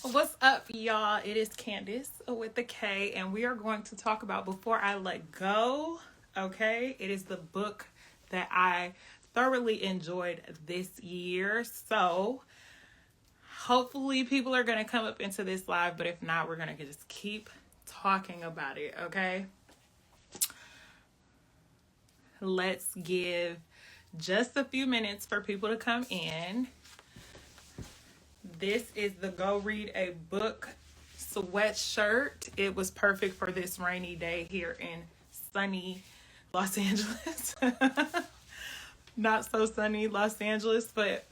What's up, y'all? It is Candace with the K, and we are going to talk about Before I Let Go. Okay, it is the book that I thoroughly enjoyed this year. So, hopefully, people are going to come up into this live, but if not, we're going to just keep talking about it. Okay, let's give just a few minutes for people to come in. This is the Go Read a Book sweatshirt. It was perfect for this rainy day here in sunny Los Angeles. Not so sunny Los Angeles, but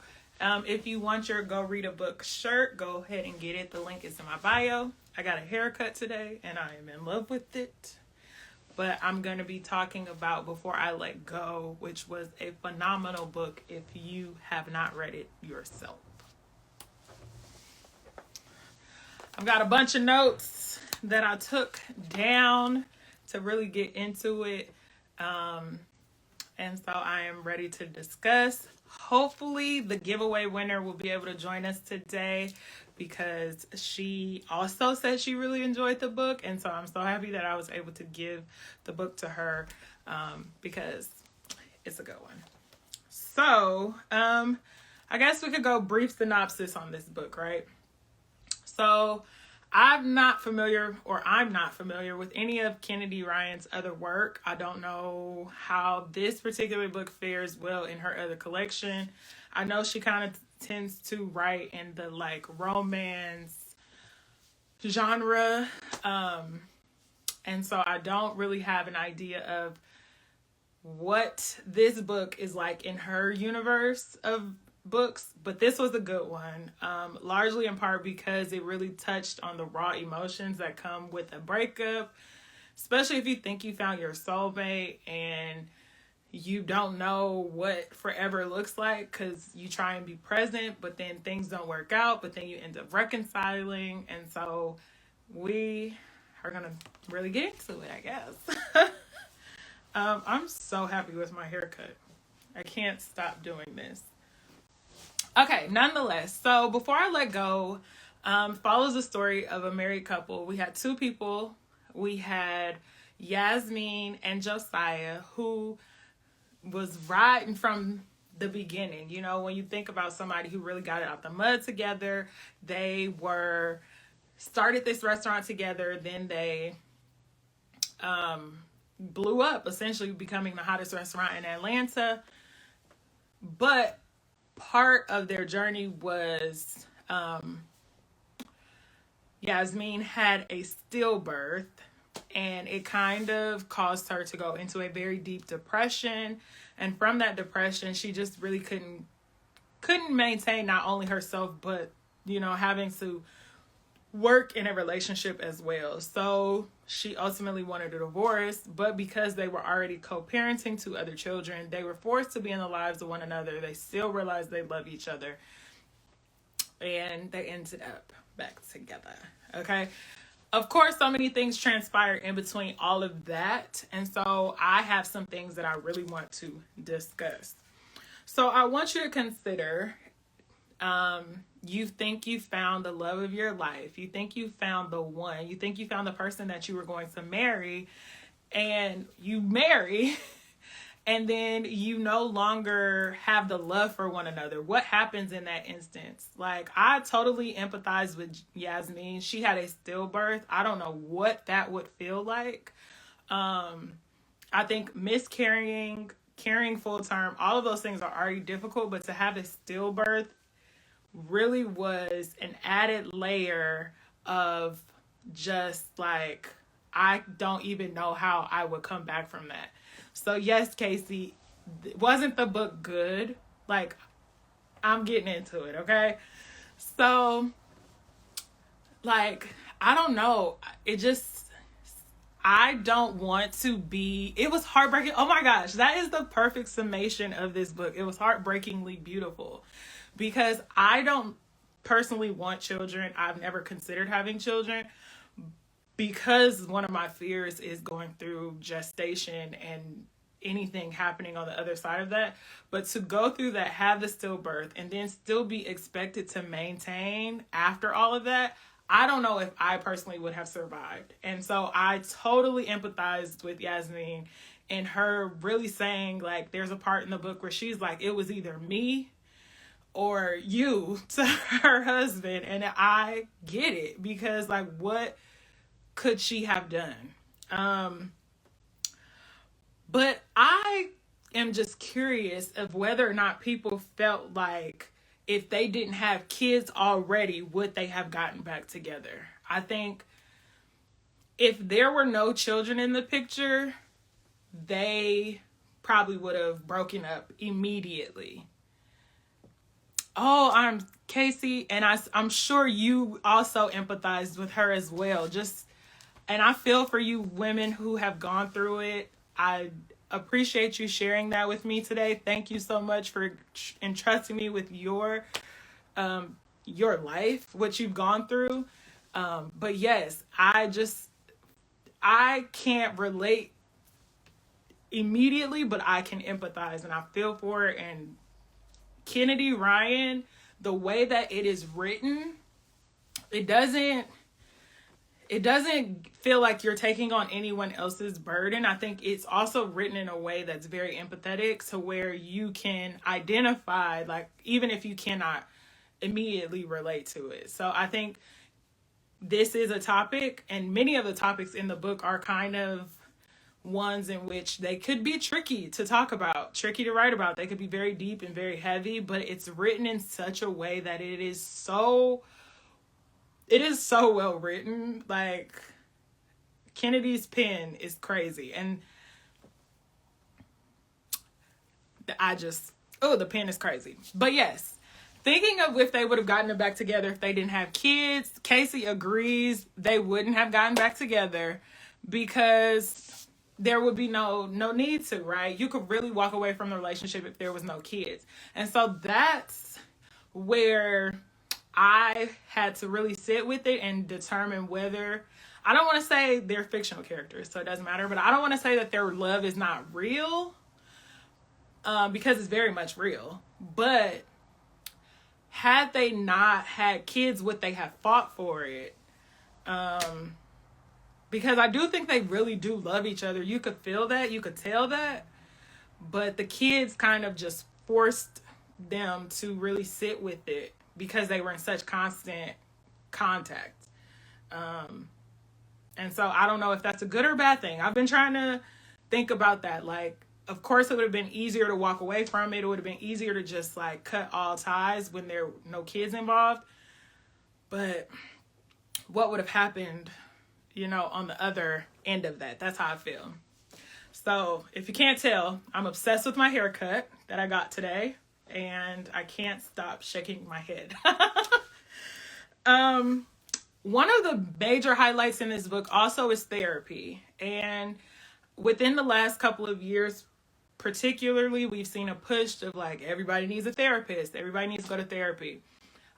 if you want your Go Read a Book shirt, go ahead and get it. The link is in my bio. I got a haircut today and I am in love with it. But I'm going to be talking about Before I Let Go, which was a phenomenal book if you have not read it yourself. I've got a bunch of notes that I took down to really get into it. And so I am ready to discuss. Hopefully the giveaway winner will be able to join us today because she also said she really enjoyed the book. And so I'm so happy that I was able to give the book to her because it's a good one. So I guess we could go brief synopsis on this book, right? So I'm not familiar with any of Kennedy Ryan's other work. I don't know how this particular book fares well in her other collection. I know she kind of tends to write in the like romance genre. And so I don't really have an idea of what this book is like in her universe of books, but this was a good one, largely in part because it really touched on the raw emotions that come with a breakup, especially if you think you found your soulmate and you don't know what forever looks like because you try and be present, but then things don't work out, but then you end up reconciling. And so we are gonna really get into it, I guess. I'm so happy with my haircut. I can't stop doing this. Okay, nonetheless, so Before I Let Go follows the story of a married couple. We had two people. We had Yasmin and Josiah, who was riding from the beginning. You know, when you think about somebody who really got it out the mud together, they started this restaurant together, then they blew up, essentially becoming the hottest restaurant in Atlanta. But part of their journey was Yasmin had a stillbirth, and it kind of caused her to go into a very deep depression. And from that depression, she just really couldn't maintain not only herself, but, you know, having to work in a relationship as well. So she ultimately wanted a divorce, but because they were already co-parenting two other children, they were forced to be in the lives of one another. They still realized they love each other, and they ended up back together. Okay. Of course, so many things transpired in between all of that. And so I have some things that I really want to discuss. So I want you to consider, you think you found the love of your life. You think you found the one. You think you found the person that you were going to marry, and you marry, and then you no longer have the love for one another. What happens in that instance? Like, I totally empathize with Yasmin. She had a stillbirth. I don't know what that would feel like. I think miscarrying, carrying full term, all of those things are already difficult, but to have a stillbirth really was an added layer of just like, I don't even know how I would come back from that. So yes, Casey, wasn't the book good? Like, I'm getting into it, okay? So, like, I don't know. I don't want to be, it was heartbreaking. Oh my gosh, that is the perfect summation of this book. It was heartbreakingly beautiful. Because I don't personally want children. I've never considered having children because one of my fears is going through gestation and anything happening on the other side of that. But to go through that, have the stillbirth, and then still be expected to maintain after all of that, I don't know if I personally would have survived. And so I totally empathized with Yasmin and her really saying, like, there's a part in the book where she's like, it was either me or you to her husband. And I get it, because, like, what could she have done? But I am just curious of whether or not people felt like if they didn't have kids already, would they have gotten back together? I think if there were no children in the picture, they probably would have broken up immediately. Oh, I'm Casey, and I'm sure you also empathized with her as well. And I feel for you women who have gone through it. I appreciate you sharing that with me today. Thank you so much for entrusting me with your life, what you've gone through. But yes, I can't relate immediately, but I can empathize, and I feel for it. And Kennedy Ryan, the way that it is written, it doesn't feel like you're taking on anyone else's burden. I think it's also written in a way that's very empathetic, to where you can identify, like, even if you cannot immediately relate to it. So I think this is a topic, and many of the topics in the book are kind of ones in which they could be tricky to talk about, tricky to write about. They could be very deep and very heavy, but it's written in such a way that it is so well written. Like, Kennedy's pen is crazy. And the pen is crazy. But yes, thinking of if they would have gotten it back together if they didn't have kids, Casey agrees they wouldn't have gotten back together, because there would be no need to, right? You could really walk away from the relationship if there was no kids. And so that's where I had to really sit with it and determine whether, I don't want to say they're fictional characters, so it doesn't matter, but I don't want to say that their love is not real, because it's very much real. But had they not had kids, would they have fought for it? Because I do think they really do love each other. You could feel that, you could tell that, but the kids kind of just forced them to really sit with it, because they were in such constant contact. And so I don't know if that's a good or bad thing. I've been trying to think about that. Like, of course, it would have been easier to walk away from it. It would have been easier to just, like, cut all ties when there were no kids involved. But what would have happened, on the other end of that? That's how I feel. So if you can't tell, I'm obsessed with my haircut that I got today, and I can't stop shaking my head. One of the major highlights in this book also is therapy. And within the last couple of years, particularly, we've seen a push of, like, everybody needs a therapist. Everybody needs to go to therapy.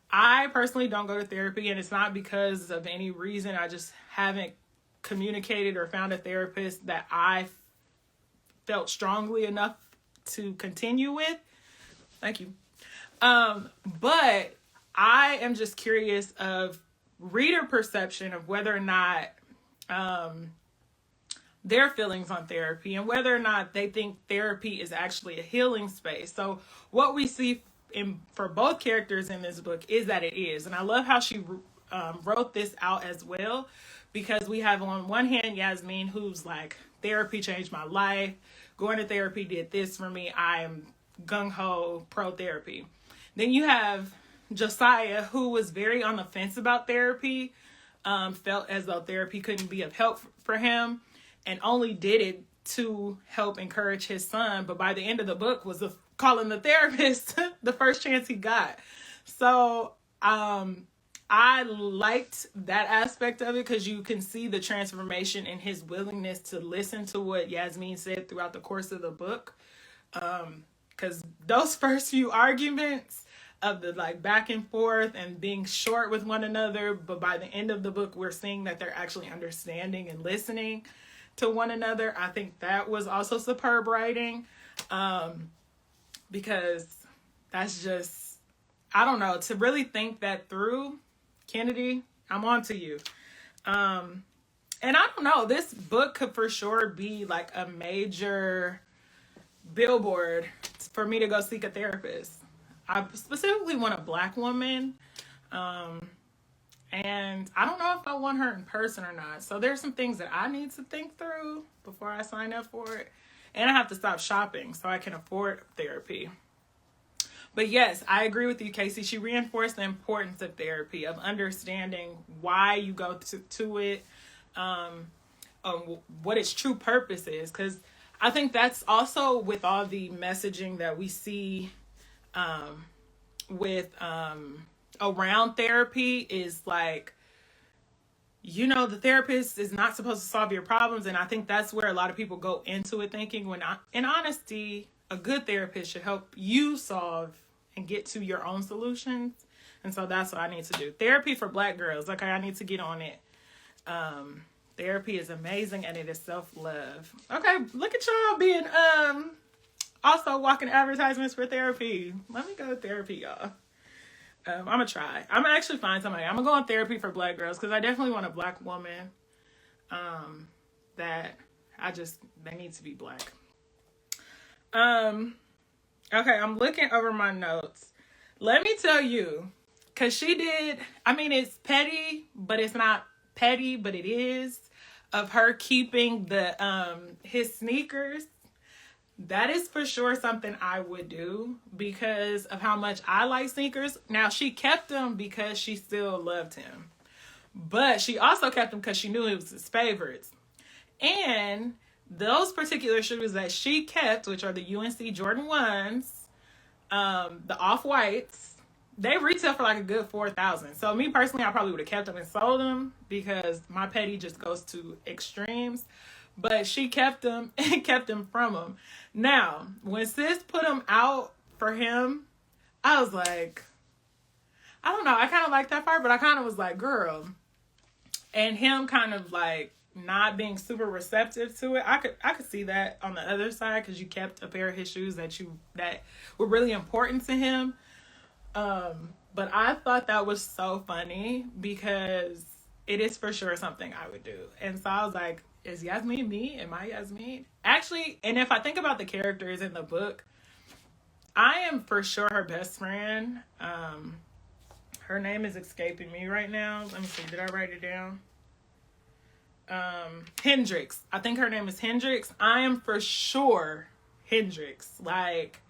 I personally don't go to therapy, and it's not because of any reason. I just haven't communicated or found a therapist that I felt strongly enough to continue with. Thank you. But I am just curious of reader perception of whether or not their feelings on therapy, and whether or not they think therapy is actually a healing space. So what we see for both characters in this book is that it is. And I love how she wrote this out as well, because we have on one hand Yasmin, who's like, therapy changed my life. Going to therapy did this for me. I am gung-ho pro therapy. Then you have Josiah, who was very on the fence about therapy, felt as though therapy couldn't be of help for him, and only did it to help encourage his son. But by the end of the book was calling the therapist the first chance he got. So I liked that aspect of it, because you can see the transformation in his willingness to listen to what Yasmin said throughout the course of the book. Because those first few arguments of the, like, back and forth and being short with one another, but by the end of the book, we're seeing that they're actually understanding and listening. to one another. I think that was also superb writing, because that's just, I don't know, to really think that through. Kennedy, I'm on to you. And I don't know, this book could for sure be like a major billboard for me to go seek a therapist. I specifically want a Black woman. And I don't know if I want her in person or not. So there's some things that I need to think through before I sign up for it. And I have to stop shopping so I can afford therapy. But yes, I agree with you, Casey. She reinforced the importance of therapy, of understanding why you go to it, what its true purpose is. Because I think that's also with all the messaging that we see with around therapy is like, you know, the therapist is not supposed to solve your problems. And I think that's where a lot of people go into it thinking, when in honesty, a good therapist should help you solve and get to your own solutions. And so that's what I need to do. Therapy for Black girls. Okay, I need to get on it. Therapy is amazing and it is self-love. Okay, look at y'all being also walking advertisements for therapy. Let me go to therapy, y'all. I'm gonna try. I'm gonna actually find somebody. I'm gonna go on therapy for Black girls because I definitely want a Black woman. They need to be Black. Okay, I'm looking over my notes. Let me tell you, because she did, I mean, it's petty, but it's not petty, but it is, of her keeping the his sneakers. That is for sure something I would do because of how much I like sneakers. Now, she kept them because she still loved him. But she also kept them because she knew it was his favorites. And those particular shoes that she kept, which are the UNC Jordan 1s, the Off-Whites, they retail for like a good $4,000. So me personally, I probably would have kept them and sold them because my petty just goes to extremes. But she kept them and kept them from him. Now, when sis put them out for him, I was like, I don't know. I kind of like that part, but I kind of was like, girl. And him kind of like not being super receptive to it. I could see that on the other side because you kept a pair of his shoes that were really important to him. But I thought that was so funny because it is for sure something I would do. And so I was like, is Yasmin me? Am I Yasmin? Actually, and if I think about the characters in the book, I am for sure her best friend. Her name is escaping me right now. Let me see. Did I write it down? Hendrix. I think her name is Hendrix. I am for sure Hendrix. Like,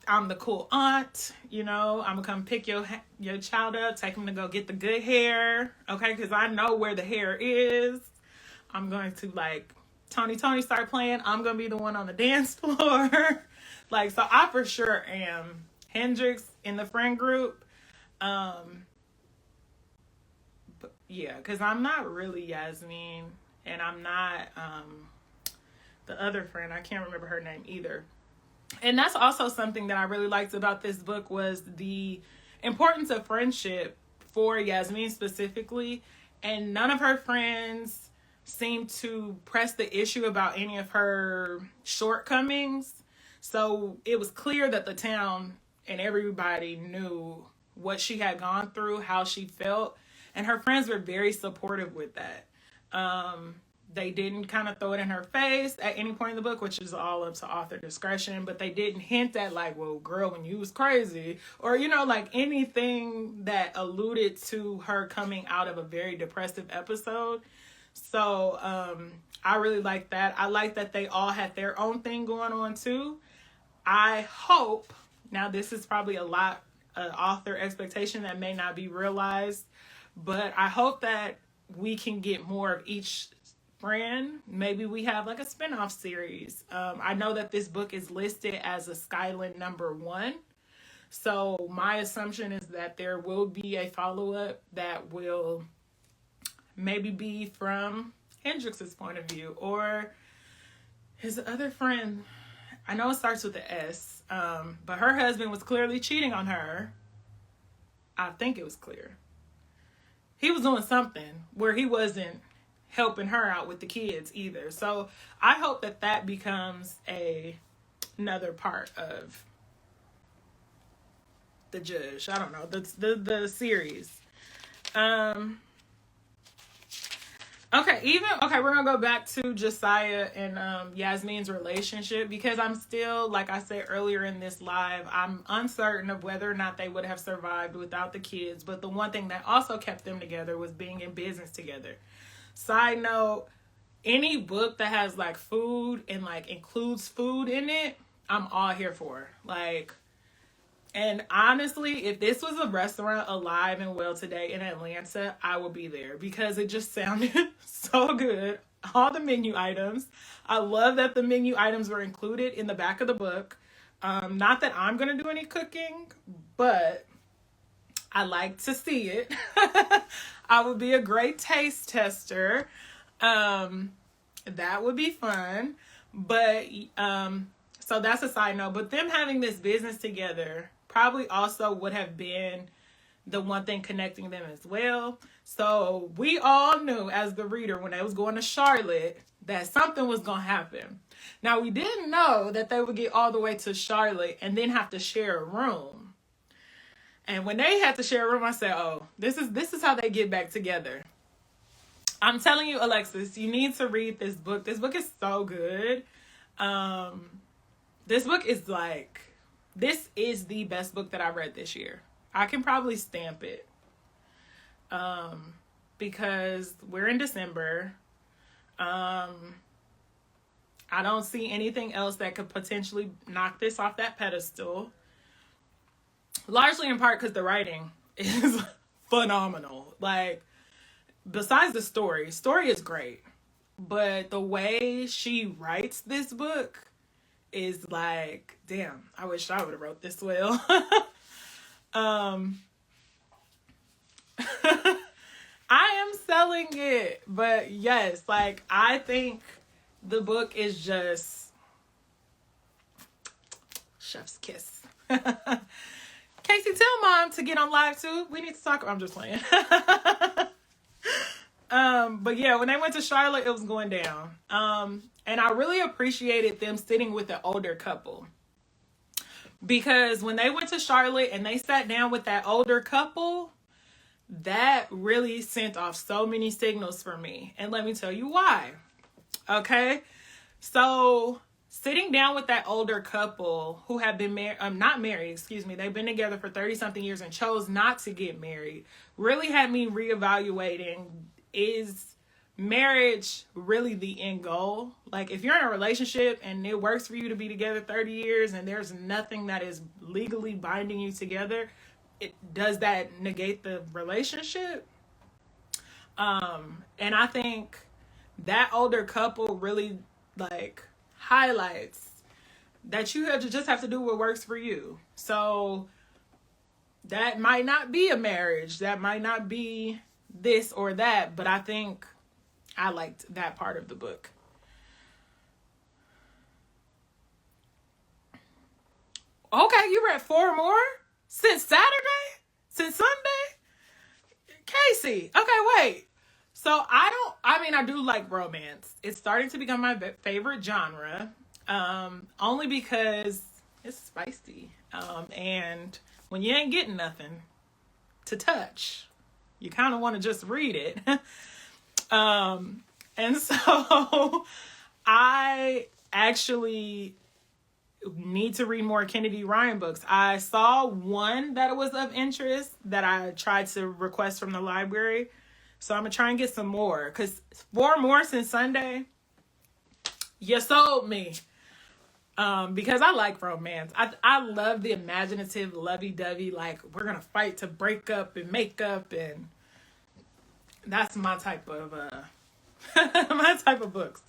I'm the cool aunt, you know. I'm gonna come pick your child up, take him to go get the good hair, okay? Because I know where the hair is. I'm going to, like, Tony start playing. I'm gonna be the one on the dance floor. Like, so I for sure am Hendrix in the friend group. But yeah, because I'm not really Yasmin, and I'm not the other friend. I can't remember her name either. And that's also something that I really liked about this book was the importance of friendship for Yasmin specifically. And none of her friends seemed to press the issue about any of her shortcomings. So it was clear that the town and everybody knew what she had gone through, how she felt. And her friends were very supportive with that. They didn't kind of throw it in her face at any point in the book, which is all up to author discretion, but they didn't hint at like, well, girl, when you was crazy, or, you know, like anything that alluded to her coming out of a very depressive episode. So I really like that. I like that they all had their own thing going on too. I hope, now this is probably an author expectation that may not be realized, but I hope that we can get more of each friend. Maybe we have like a spinoff series. I know that this book is listed as a Skyland #1. So my assumption is that there will be a follow-up that will maybe be from Hendrix's point of view or his other friend. I know it starts with an S, but her husband was clearly cheating on her. I think it was clear. He was doing something where he wasn't helping her out with the kids either. So I hope that that becomes another part of the judge. I don't know, the series. Okay, we're gonna go back to Josiah and Yasmin's relationship, because I'm still, like I said earlier in this live, I'm uncertain of whether or not they would have survived without the kids. But the one thing that also kept them together was being in business together. Side note, any book that has like food and like includes food in it, I'm all here for. Like, and honestly, if this was a restaurant alive and well today in Atlanta, I would be there, because it just sounded so good. All the menu items. I love that the menu items were included in the back of the book. Not that I'm going to do any cooking, but I like to see it. I would be a great taste tester. That would be fun. But, so that's a side note. But them having this business together probably also would have been the one thing connecting them as well. So we all knew as the reader when they was going to Charlotte that something was going to happen. Now, we didn't know that they would get all the way to Charlotte and then have to share a room. And when they had to share a room, I said, oh, this is how they get back together. I'm telling you, Alexis, you need to read this book. This book is so good. This book is like, this is the best book that I read this year. I can probably stamp it. Because we're in December. I don't see anything else that could potentially knock this off that pedestal. Largely in part because the writing is phenomenal. Like, besides the story is great. But the way she writes this book is like, damn, I wish I would have wrote this well. I am selling it, but yes, like, I think the book is just chef's kiss. Casey, tell mom to get on live too. We need to talk. I'm just playing. But yeah, when they went to Charlotte, it was going down. And I really appreciated them sitting with the older couple. Because when they went to Charlotte and they sat down with that older couple, that really sent off so many signals for me. And let me tell you why. Okay? So, sitting down with that older couple who have been not married, excuse me, they've been together for 30-something years and chose not to get married, really had me reevaluating, is marriage really the end goal? Like, if you're in a relationship and it works for you to be together 30 years and there's nothing that is legally binding you together, does that negate the relationship? And I think that older couple really, like, highlights that you just have to do what works for you. So that might not be a marriage, that might not be this or that, but I think I liked that part of the book. Okay, you read 4 more since Saturday? Since Sunday? Casey, okay, wait. So I do like romance. It's starting to become my favorite genre. Only because it's spicy. And when you ain't getting nothing to touch, you kind of want to just read it. And so I actually need to read more Kennedy Ryan books. I saw one that was of interest that I tried to request from the library. So I'm going to try and get some more. Because 4 more since Sunday, you sold me. Because I like romance. I love the imaginative, lovey-dovey, like, we're going to fight to break up and make up. And that's my type of, my type of books.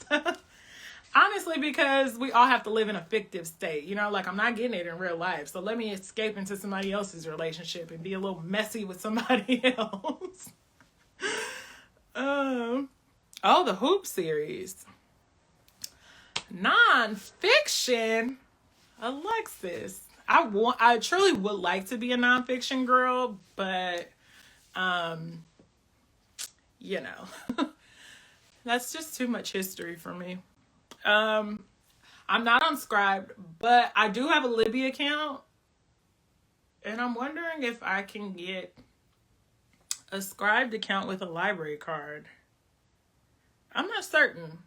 Honestly, because we all have to live in a fictive state. You know, like, I'm not getting it in real life. So let me escape into somebody else's relationship and be a little messy with somebody else. The Hoop series. Nonfiction. Alexis. I truly would like to be a nonfiction girl, but, you know. That's just too much history for me. Um, I'm not on Scribd, but I do have a Libby account, and I'm wondering if I can get a Scribd account with a library card. I'm not certain.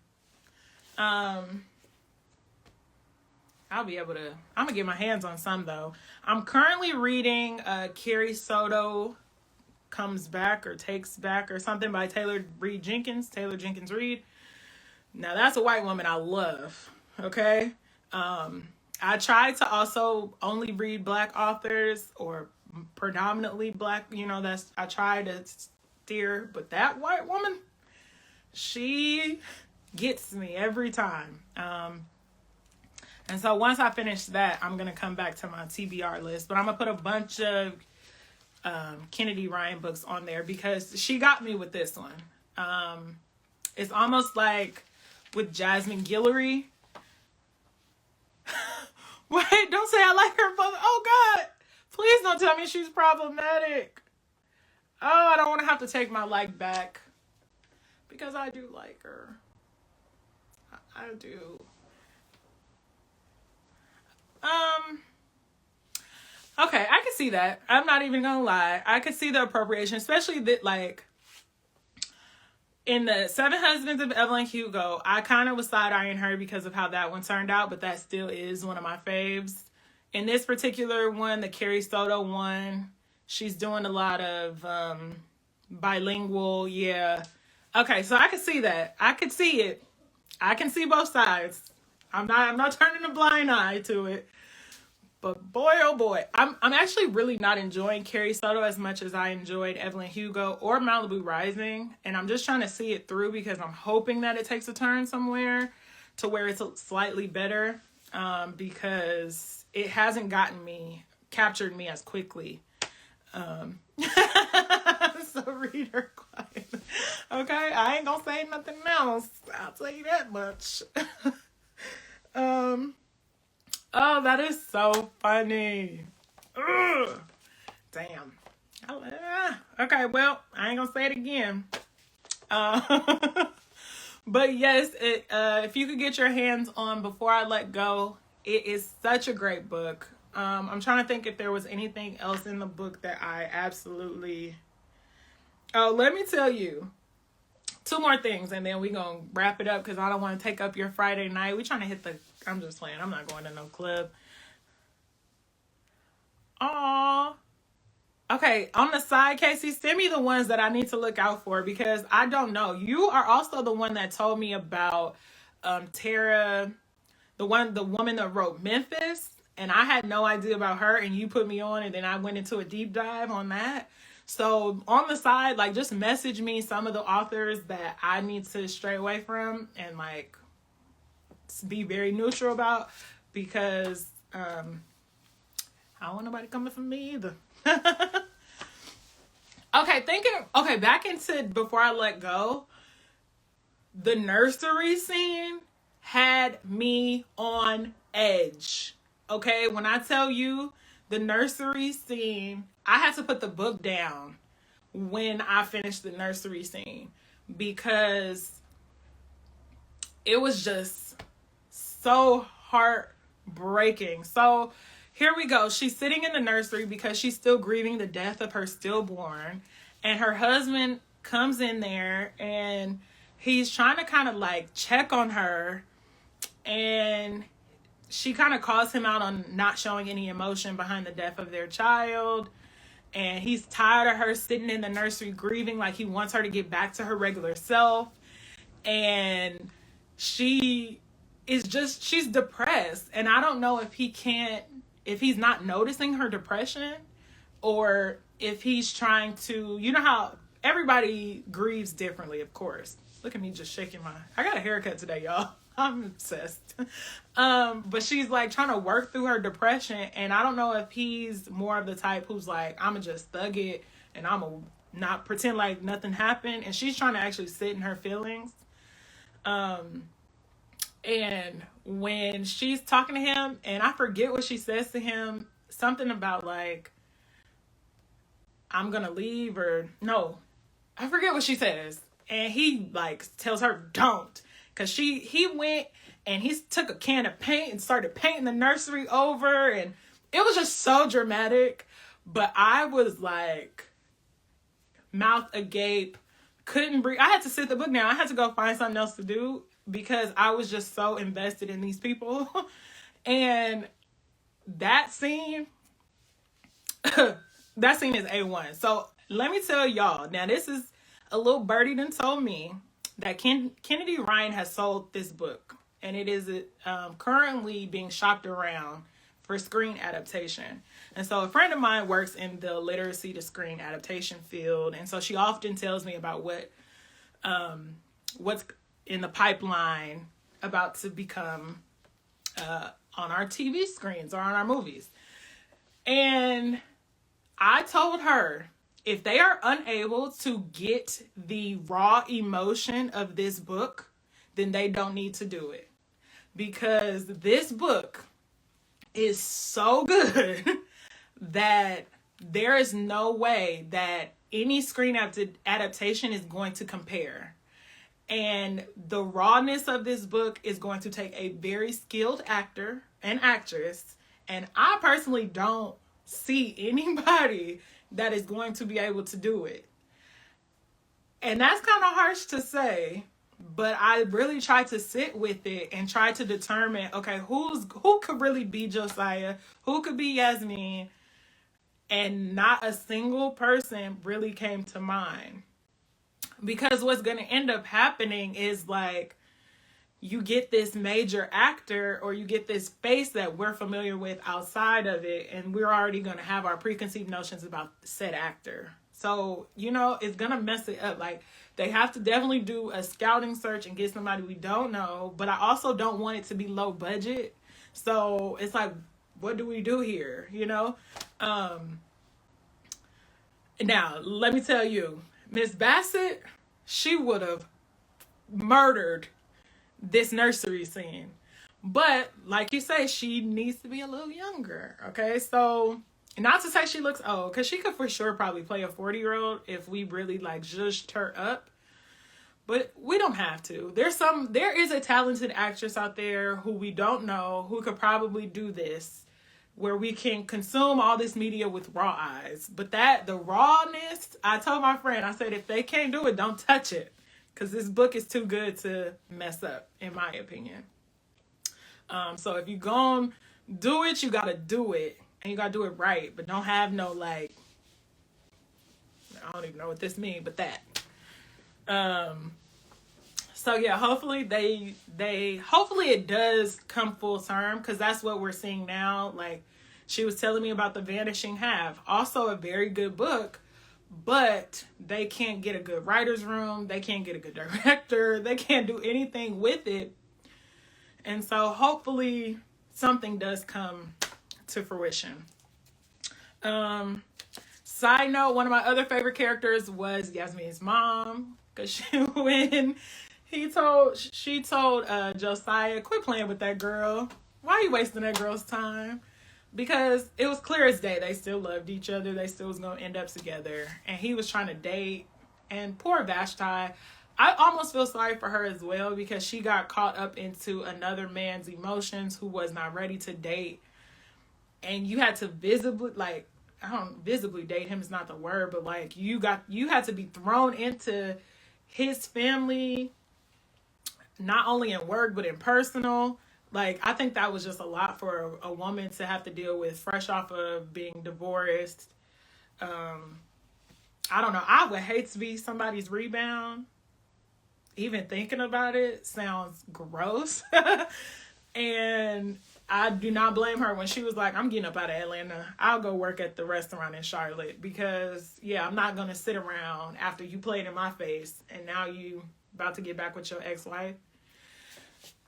Um, I'll be able to. I'm gonna get my hands on some though. I'm currently reading Carrie Soto Comes Back or Takes Back or something by Taylor Jenkins Reid. Now that's a white woman I love. Okay. I try to also only read black authors or predominantly black, that's I try to steer, but that white woman, she gets me every time. And so once I finish that, I'm going to come back to my TBR list, but I'm going to put a bunch of Kennedy Ryan books on there because she got me with this one. It's almost like with Jasmine Guillory. Wait, don't say I like her book. Oh God, please don't tell me she's problematic. Oh, I don't want to have to take my like back because I do like her. I do. Okay, I can see that. I'm not even gonna lie. I could see the appropriation, especially that, like, in the Seven Husbands of Evelyn Hugo, I kind of was side-eyeing her because of how that one turned out, but that still is one of my faves. In this particular one, the Carrie Soto one, she's doing a lot of bilingual, yeah. Okay, so I could see that. I could see it. I can see both sides. I'm not turning a blind eye to it. But boy, oh boy, I'm actually really not enjoying Carrie Soto as much as I enjoyed Evelyn Hugo or Malibu Rising. And I'm just trying to see it through because I'm hoping that it takes a turn somewhere to where it's slightly better, because it hasn't captured me as quickly. So read her quiet. Okay, I ain't gonna say nothing else. I'll tell you that much. Oh, that is so funny. Ugh. Damn. Okay, well, I ain't gonna say it again. But yes, if you could get your hands on Before I Let Go, it is such a great book. I'm trying to think if there was anything else in the book that I absolutely... Oh, let me tell you. 2 more things, and then we're going to wrap it up because I don't want to take up your Friday night. We're trying to hit the... I'm just playing. I'm not going to no club. Aww. Okay, on the side, Casey, send me the ones that I need to look out for because I don't know. You are also the one that told me about Tara, the woman that wrote Memphis, and I had no idea about her, and you put me on, and then I went into a deep dive on that. So on the side, like, just message me some of the authors that I need to stray away from and, like, be very neutral about because I don't want nobody coming for me either. Okay, back into Before I Let Go. The nursery scene had me on edge. Okay, when I tell you the nursery scene, I had to put the book down when I finished the nursery scene because it was just so heartbreaking. So here we go. She's sitting in the nursery because she's still grieving the death of her stillborn. And her husband comes in there and he's trying to kind of like check on her. And she kind of calls him out on not showing any emotion behind the death of their child. And he's tired of her sitting in the nursery grieving, like he wants her to get back to her regular self. And she's depressed. And I don't know if he's not noticing her depression or if he's trying to, you know how everybody grieves differently, of course. Look at me just shaking I got a haircut today, y'all. I'm obsessed. But she's like trying to work through her depression. And I don't know if he's more of the type who's like, I'm gonna just thug it and I'm gonna not pretend like nothing happened. And she's trying to actually sit in her feelings. And when she's talking to him, and I forget what she says to him, something about like, I'm gonna leave, or no, I forget what she says. And he like tells her don't, because he went and he took a can of paint and started painting the nursery over, and it was just so dramatic. But I was like mouth agape, couldn't breathe. I had to sit the book down. I had to go find something else to do because I was just so invested in these people. And that scene that scene is A1. So let me tell y'all, now this is a little birdie done told me that Kennedy Ryan has sold this book, and it is currently being shopped around for screen adaptation. And so a friend of mine works in the literacy to screen adaptation field, and so she often tells me about what's in the pipeline about to become on our TV screens or on our movies. And I told her, if they are unable to get the raw emotion of this book, then they don't need to do it. Because this book is so good that there is no way that any screen adaptation is going to compare. And the rawness of this book is going to take a very skilled actor and actress. And I personally don't see anybody that is going to be able to do it. And that's kind of harsh to say, but I really tried to sit with it and try to determine, okay, who could really be Josiah? Who could be Yasmin? And not a single person really came to mind. Because what's going to end up happening is like, you get this major actor or you get this face that we're familiar with outside of it, and we're already going to have our preconceived notions about said actor. So, it's going to mess it up. Like, they have to definitely do a scouting search and get somebody we don't know, but I also don't want it to be low budget. So it's like, what do we do here? Now, let me tell you, Miss Bassett, she would have murdered this nursery scene. But like you say, she needs to be a little younger. Okay, so not to say she looks old, because she could for sure probably play a 40-year-old if we really like zhuzhed her up. But we don't have to. There is a talented actress out there who we don't know who could probably do this, where we can consume all this media with raw eyes. But the rawness, I told my friend, I said, if they can't do it, don't touch it. Because this book is too good to mess up, in my opinion. So if you're going to do it, you got to do it. And you got to do it right. But don't have no, I don't even know what this means, but that. So yeah, hopefully hopefully it does come full term, because that's what we're seeing now. Like, she was telling me about The Vanishing Half, also a very good book, but they can't get a good writer's room, they can't get a good director, they can't do anything with it. And so hopefully something does come to fruition. Side note, one of my other favorite characters was Yasmin's mom, because she told Josiah, quit playing with that girl. Why are you wasting that girl's time? Because it was clear as day they still loved each other. They still was going to end up together. And he was trying to date. And poor Vashti, I almost feel sorry for her as well, because she got caught up into another man's emotions who was not ready to date. And you had to visibly date him is not the word, but you had to be thrown into his family, not only in work, but in personal. I think that was just a lot for a woman to have to deal with fresh off of being divorced. I don't know. I would hate to be somebody's rebound. Even thinking about it sounds gross. And I do not blame her when she was like, I'm getting up out of Atlanta. I'll go work at the restaurant in Charlotte, because, yeah, I'm not going to sit around after you played in my face and now you about to get back with your ex-wife.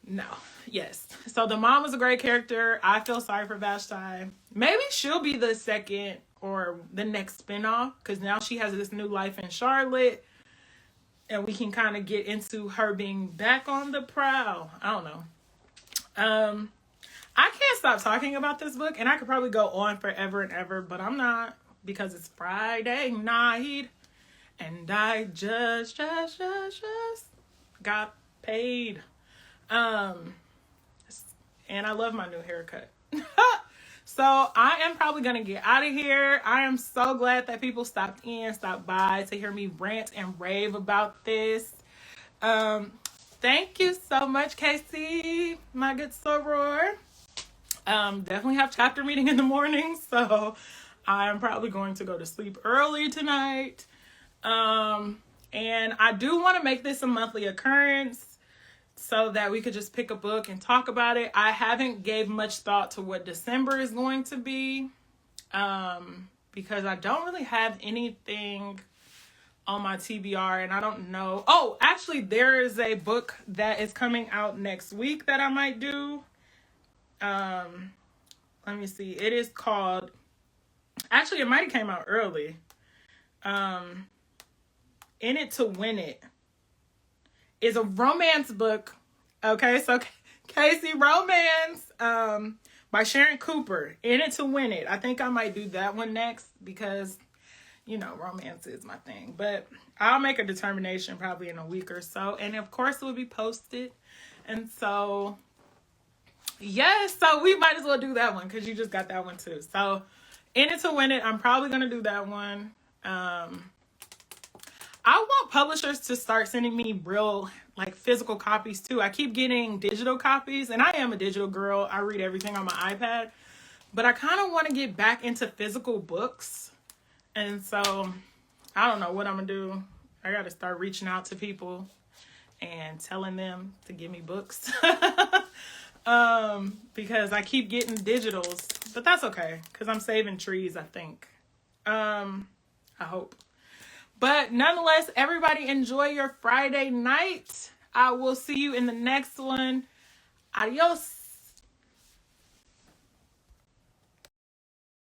No. Yes. So the mom was a great character. I feel sorry for Vashti. Maybe she'll be the second or the next spinoff, because now she has this new life in Charlotte, and we can kind of get into her being back on the prowl. I don't know. I can't stop talking about this book, and I could probably go on forever and ever, but I'm not, because it's Friday night And I just got paid. And I love my new haircut. So I am probably going to get out of here. I am so glad that people stopped by to hear me rant and rave about this. Thank you so much, Casey, my good soror. Definitely have chapter meeting in the morning, so I'm probably going to go to sleep early tonight. And I do want to make this a monthly occurrence so that we could just pick a book and talk about it. I haven't gave much thought to what December is going to be, because I don't really have anything on my TBR, and I don't know. Oh, actually, there is a book that is coming out next week that I might do. Let me see. It is called, actually, it might have came out early. In It to Win It is a romance book. Okay, so Casey, romance, by Sharon Cooper. In It to Win It. I think I might do that one next because, you know, romance is my thing. But I'll make a determination probably in a week or so. And of course, it will be posted. And so, yes, so we might as well do that one because you just got that one too. So, In It to Win It, I'm probably going to do that one. I want publishers to start sending me real, like, physical copies too. I keep getting digital copies, and I am a digital girl. I read everything on my iPad. But I kind of want to get back into physical books. And so, I don't know what I'm going to do. I got to start reaching out to people and telling them to give me books. Because I keep getting digitals. But that's okay, because I'm saving trees, I think. I hope. But nonetheless, everybody enjoy your Friday night. I will see you in the next one. Adios.